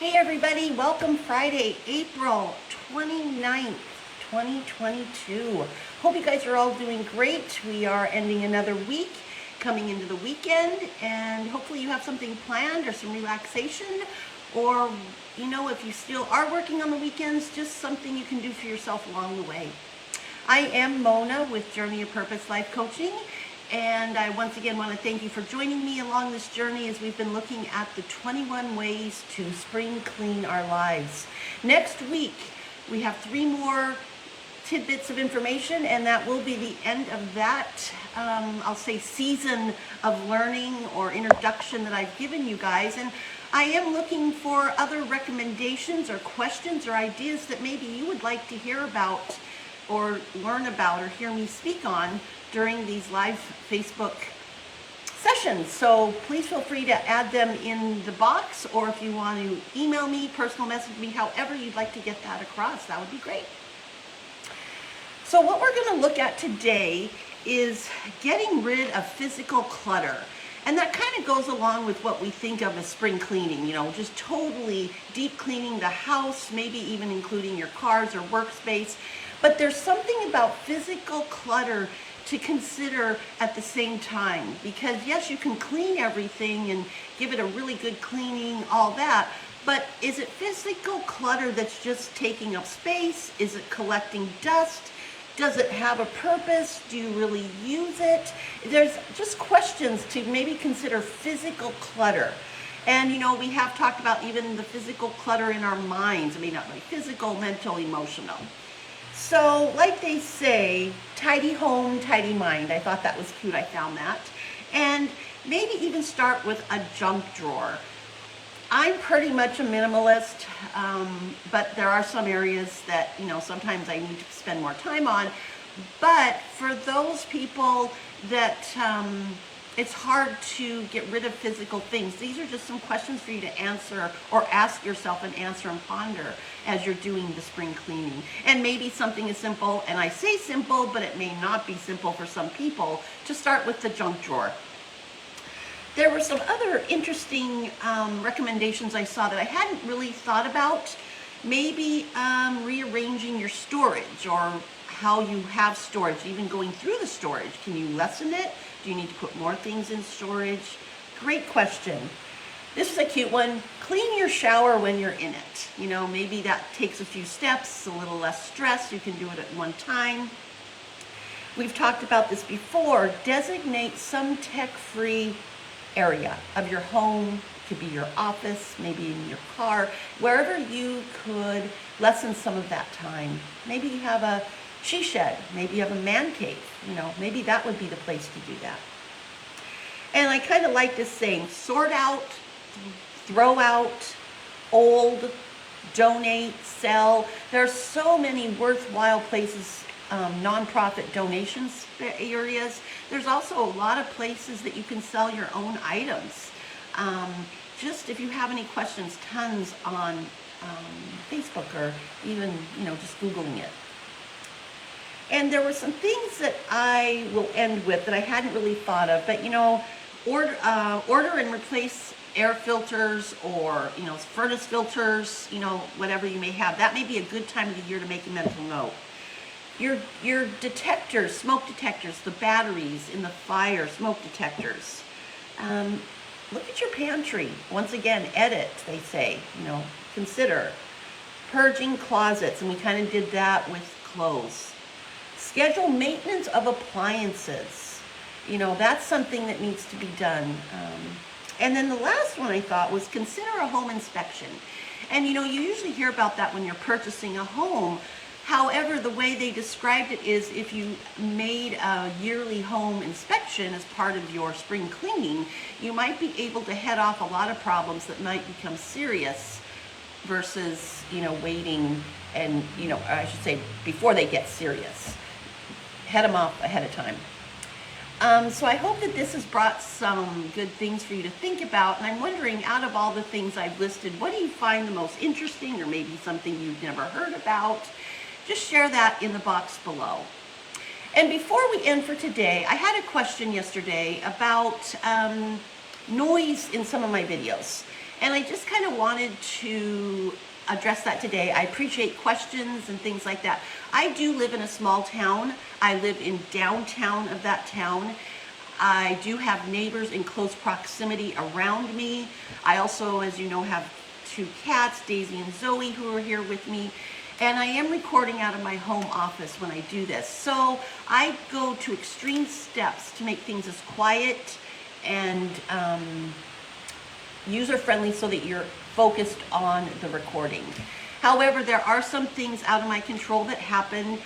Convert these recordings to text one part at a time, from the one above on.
Hey everybody, welcome Friday, April 29th, 2022. Hope you guys are all doing great. We are ending another week, coming into the weekend, and hopefully you have something planned or some relaxation, or if you still are working on the weekends, just something you can do for yourself along the way. I am Mona with Journey.Of.Purpose Life Coaching, and I once again want to thank you for joining me along this journey as we've been looking at the 21 ways to spring clean our lives. Next week, we have 3 more tidbits of information, and that will be the end of that, I'll say, season of learning or introduction that I've given you guys. And I am looking for other recommendations or questions or ideas that maybe you would like to hear about or learn about or hear me speak on during these live Facebook sessions. So please feel free to add them in the box, or if you want to email me, personal message me, however you'd like to get that across, that would be great. So what we're going to look at today is getting rid of physical clutter. And that kind of goes along with what we think of as spring cleaning, just totally deep cleaning the house, maybe even including your cars or workspace. But there's something about physical clutter to consider at the same time, because yes, you can clean everything and give it a really good cleaning, all that, but is it physical clutter that's just taking up space? Is it collecting dust? Does it have a purpose? Do you really use it? There's just questions to maybe consider physical clutter. And we have talked about even the physical clutter in our minds. I mean, not like physical, mental, emotional. So like they say, tidy home, tidy mind. I thought that was cute. I found that. And maybe even start with a junk drawer. I'm pretty much a minimalist, but there are some areas that, sometimes I need to spend more time on. But for those people that it's hard to get rid of physical things, these are just some questions for you to answer or ask yourself and answer and ponder as you're doing the spring cleaning. And maybe something is simple, and I say simple, but it may not be simple for some people, to start with the junk drawer. There were some other interesting recommendations I saw that I hadn't really thought about. Maybe rearranging your storage, or how you have storage, even going through the storage. Can you lessen it? Do you need to put more things in storage? Great question. This is a cute one. Clean your shower when you're in it. Maybe that takes a few steps, a little less stress. You can do it at one time. We've talked about this before. Designate some tech-free area of your home. It could be your office, maybe in your car, wherever you could lessen some of that time. Maybe you have a she shed, maybe you have a man cave, maybe that would be the place to do that. And I kind of like this saying: sort out, throw out, old, donate, sell. There are so many worthwhile places, nonprofit donations areas. There's also a lot of places that you can sell your own items. Just if you have any questions, tons on Facebook, or even, just Googling it. And there were some things that I will end with that I hadn't really thought of, but order and replace air filters, or furnace filters, whatever you may have. That may be a good time of the year to make a mental note. Your detectors, smoke detectors, the batteries in the fire, smoke detectors. Look at your pantry. Once again, edit, they say, consider. Purging closets, and we kind of did that with clothes. Schedule maintenance of appliances. That's something that needs to be done. And then the last one I thought was consider a home inspection. And you usually hear about that when you're purchasing a home. However, the way they described it is, if you made a yearly home inspection as part of your spring cleaning, you might be able to head off a lot of problems that might become serious versus, waiting and, I should say, before they get serious. Head them off ahead of time. So I hope that this has brought some good things for you to think about. And I'm wondering, out of all the things I've listed, what do you find the most interesting, or maybe something you've never heard about? Just share that in the box below. And before we end for today, I had a question yesterday about noise in some of my videos. And I just kind of wanted to address that today. I appreciate questions and things like that. I do live in a small town. I live in downtown of that town. I do have neighbors in close proximity around me. I also, as you know, have 2 cats, Daisy and Zoe, who are here with me. And I am recording out of my home office when I do this. So I go to extreme steps to make things as quiet and user-friendly so that you're focused on the recording. However, there are some things out of my control that happen,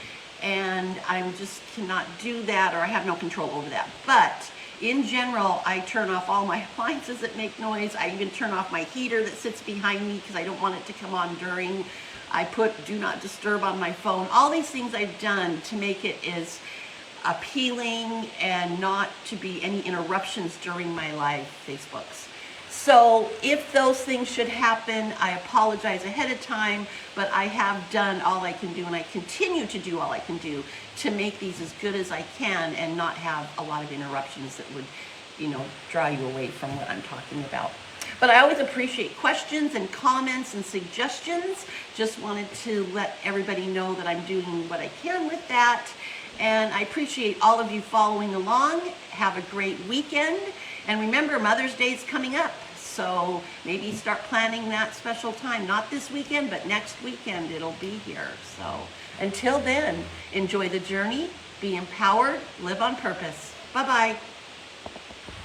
and I just cannot do that, or I have no control over that. But in general, I turn off all my appliances that make noise. I even turn off my heater that sits behind me because I don't want it to come on during. I put do not disturb on my phone. All these things I've done to make it as appealing and not to be any interruptions during my live Facebooks. So if those things should happen, I apologize ahead of time, but I have done all I can do, and I continue to do all I can do to make these as good as I can and not have a lot of interruptions that would, draw you away from what I'm talking about. But I always appreciate questions and comments and suggestions. Just wanted to let everybody know that I'm doing what I can with that. And I appreciate all of you following along. Have a great weekend. And remember, Mother's Day is coming up. So maybe start planning that special time. Not this weekend, but next weekend it'll be here. So until then, enjoy the journey, be empowered, live on purpose. Bye-bye.